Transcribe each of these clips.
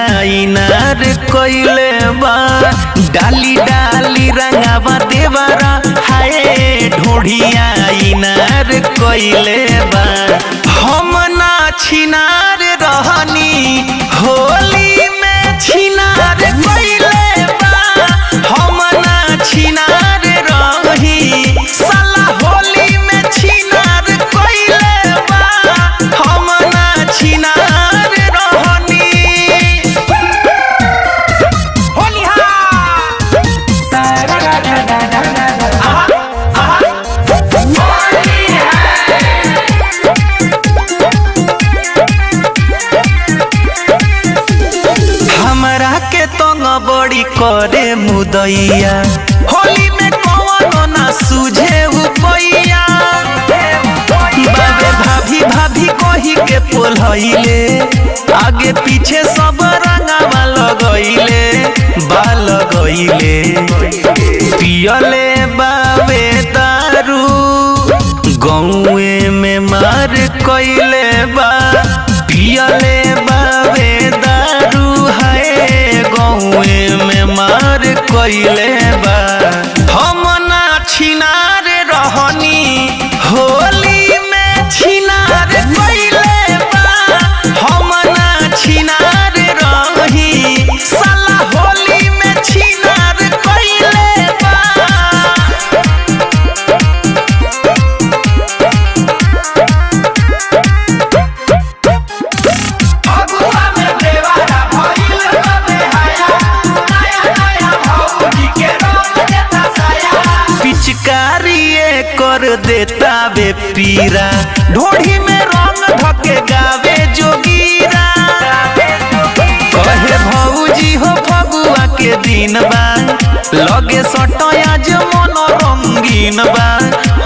इनार कइले बा डाली डाली रंगावा देवरा हाय ढोढ़िया इनार कइले बा हम ना छिनार रहनी होली में छिनार कइले बा हम ना छिनार रही साला होली में छिनार कइले बा हम ना छिनार रहनी होलिहा हमरा के तंग बड़ी करे मुदैया होली में कौनो ना सूझे उपैया बाबे भाभी भाभी कही के पोलहइले आगे पीछे सब रंगावा लगइले बा लगइले पियले बाबे दारू गौए में मार कइले बा पियले बाबे दारू है गौए में मार कइले बा हम ना छिनार रहनी होली में छिनार कइले बा हम ना छिनार रही साला होली में छिनार कइले बा पिचकारिए कर देता बे पीरा ढोढ़ी में रंग धके गावे जोगीरा कहे भौजी हो फगुआ के दिन बा लगे सटया जो मन रंगीन बा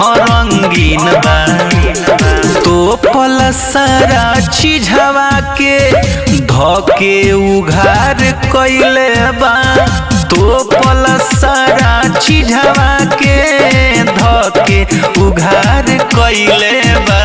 हाँ रंगीन बा तो पल सारा चीझवा के धके उघार कइले बा तो पल सारा चीझवा के धके उघार कइले बा।